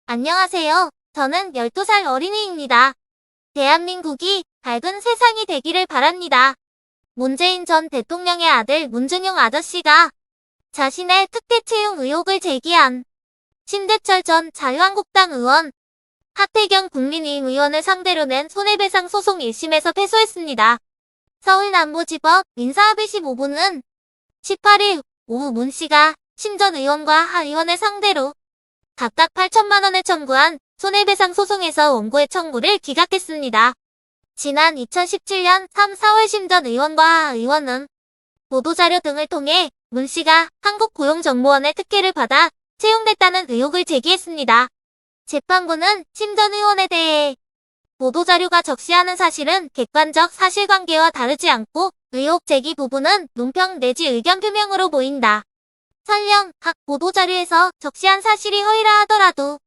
안녕하세요. 저는 12살 어린이입니다. 대한민국이 밝은 세상이 되기를 바랍니다. 문재인 전 대통령의 아들 문준용 아저씨가 자신의 특혜 채용 의혹을 제기한 신대철 전 자유한국당 의원, 하태경 국민의힘 의원을 상대로 낸 손해배상 소송 1심에서 패소했습니다. 서울남부지법 민사합의심 5부는 18일 오후 문 씨가 신 전 의원과 하 의원을 상대로 각각 8천만 원을 청구한 손해배상 소송에서 원고의 청구를 기각했습니다. 지난 2017년 3, 4월 신 전 의원과 하 의원은 보도자료 등을 통해 문 씨가 한국고용정보원의 특혜를 받아 채용됐다는 의혹을 제기했습니다. 재판부는 신 전 의원에 대해 보도자료가 적시하는 사실은 객관적 사실관계와 다르지 않고 의혹 제기 부분은 논평 내지 의견 표명으로 보인다. 설령 각 보도자료에서 적시한 사실이 허위라 하더라도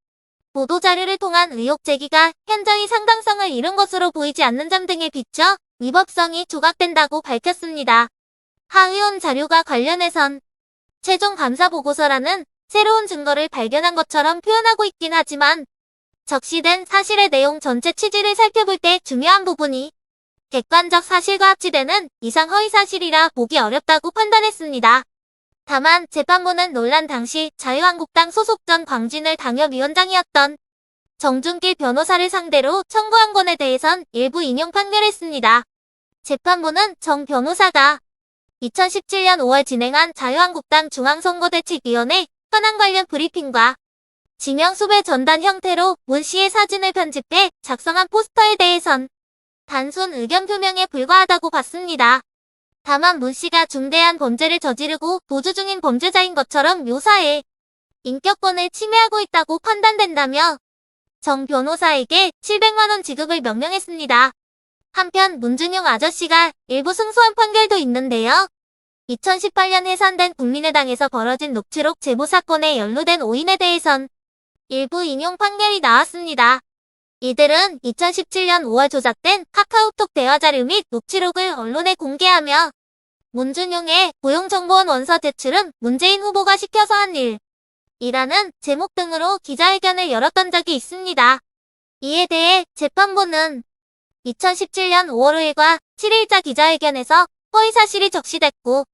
보도자료를 통한 의혹 제기가 현저히 상당성을 잃은 것으로 보이지 않는 점 등에 비춰 위법성이 조각된다고 밝혔습니다. 하 의원 자료가 관련해선 최종 감사 보고서라는 새로운 증거를 발견한 것처럼 표현하고 있긴 하지만 적시된 사실의 내용 전체 취지를 살펴볼 때 중요한 부분이 객관적 사실과 합치되는 이상 허위 사실이라 보기 어렵다고 판단했습니다. 다만 재판부는 논란 당시 자유한국당 소속 전 광진을 당협위원장이었던 정준길 변호사를 상대로 청구한 건에 대해선 일부 인용 판결했습니다. 재판부는 정 변호사가 2017년 5월 진행한 자유한국당 중앙선거대책위원회 현안 관련 브리핑과 지명수배 전단 형태로 문 씨의 사진을 편집해 작성한 포스터에 대해선 단순 의견 표명에 불과하다고 봤습니다. 다만 문 씨가 중대한 범죄를 저지르고 도주 중인 범죄자인 것처럼 묘사해 인격권을 침해하고 있다고 판단된다며 정 변호사에게 700만 원 지급을 명령했습니다. 한편 문준용 아저씨가 일부 승소한 판결도 있는데요. 2018년 해산된 국민의당에서 벌어진 녹취록 제보 사건에 연루된 5인에 대해선 일부 인용 판결이 나왔습니다. 이들은 2017년 5월 조작된 카카오톡 대화 자료 및 녹취록을 언론에 공개하며 문준용의 고용정보원 원서 제출은 문재인 후보가 시켜서 한 일이라는 제목 등으로 기자회견을 열었던 적이 있습니다. 이에 대해 재판부는 2017년 5월 5일과 7일자 기자회견에서 허위사실이 적시됐고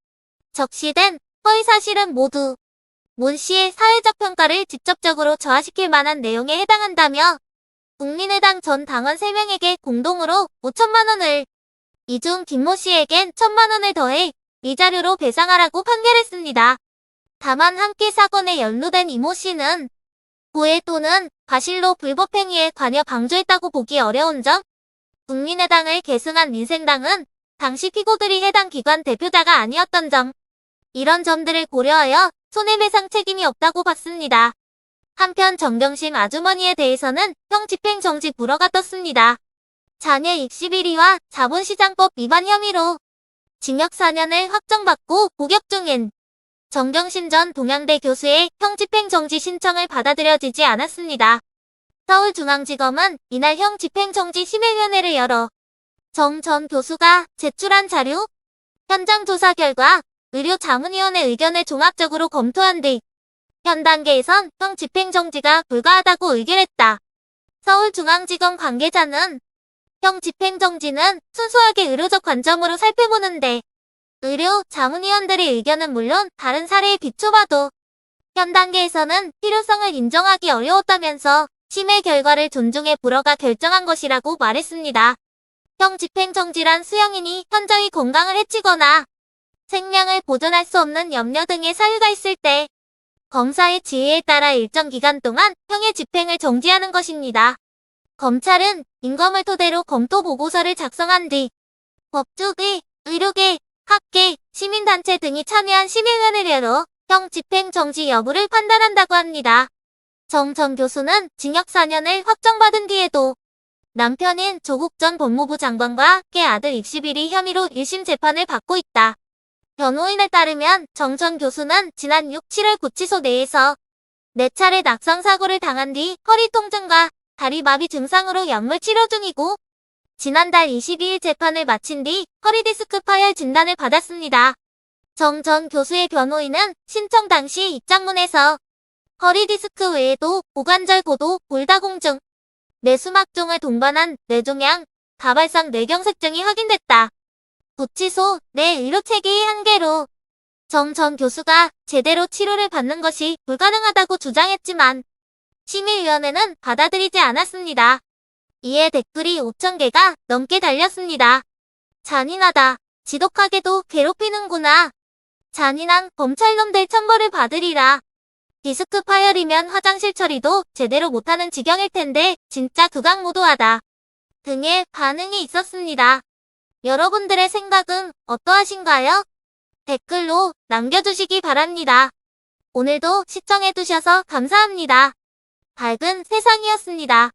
적시된 허위사실은 모두 문 씨의 사회적 평가를 직접적으로 저하시킬 만한 내용에 해당한다며 국민의당 전 당원 3명에게 공동으로 5천만 원을, 이중 김모 씨에겐 1천만 원을 더해 이 자료로 배상하라고 판결했습니다. 다만 함께 사건에 연루된 이모 씨는 고해 또는 과실로 불법행위에 관여 방조했다고 보기 어려운 점, 국민의당을 계승한 민생당은 당시 피고들이 해당 기관 대표자가 아니었던 점, 이런 점들을 고려하여 손해배상 책임이 없다고 봤습니다. 한편 정경심 아주머니에 대해서는 형 집행정지 불허가 떴습니다. 자녀 입시 비리와 자본시장법 위반 혐의로 징역 4년을 확정받고 복역 중인 정경심 전 동양대 교수의 형 집행정지 신청을 받아들여지지 않았습니다. 서울중앙지검은 이날 형 집행정지 심의위원회를 열어 정 전 교수가 제출한 자료, 현장 조사 결과, 의료자문위원회 의견을 종합적으로 검토한 뒤 현 단계에선 형 집행정지가 불가하다고 의결했다. 서울중앙지검 관계자는 형 집행정지는 순수하게 의료적 관점으로 살펴보는데 의료자문위원들의 의견은 물론 다른 사례에 비춰봐도 현 단계에서는 필요성을 인정하기 어려웠다면서 심의 결과를 존중해 불허가 결정한 것이라고 말했습니다. 형 집행정지란 수용인이 현저히 건강을 해치거나 생명을 보존할 수 없는 염려 등의 사유가 있을 때 검사의 지휘에 따라 일정 기간 동안 형의 집행을 정지하는 것입니다. 검찰은 인검을 토대로 검토 보고서를 작성한 뒤 법조계, 의료계, 학계, 시민단체 등이 참여한 심의위원회를 열어 형 집행 정지 여부를 판단한다고 합니다. 정 전 교수는 징역 4년을 확정받은 뒤에도 남편인 조국 전 법무부 장관과 함께 아들 입시 비리 혐의로 1심 재판을 받고 있다. 변호인에 따르면 정 전 교수는 지난 6, 7월 구치소 내에서 4차례 낙상 사고를 당한 뒤 허리 통증과 다리 마비 증상으로 약물 치료 중이고 지난달 22일 재판을 마친 뒤 허리 디스크 파열 진단을 받았습니다. 정 전 교수의 변호인은 신청 당시 입장문에서 허리 디스크 외에도 고관절 고도, 골다공증, 뇌수막종을 동반한 뇌종양, 다발성 뇌경색증이 확인됐다. 구치소 내 의료체계의 한계로 정 전 교수가 제대로 치료를 받는 것이 불가능하다고 주장했지만 심의위원회는 받아들이지 않았습니다. 이에 댓글이 5,000개가 넘게 달렸습니다. 잔인하다. 지독하게도 괴롭히는구나. 잔인한 검찰놈들 천벌을 받으리라. 디스크 파열이면 화장실 처리도 제대로 못하는 지경일 텐데 진짜 극악무도하다. 등의 반응이 있었습니다. 여러분들의 생각은 어떠하신가요? 댓글로 남겨주시기 바랍니다. 오늘도 시청해주셔서 감사합니다. 밝은 세상이었습니다.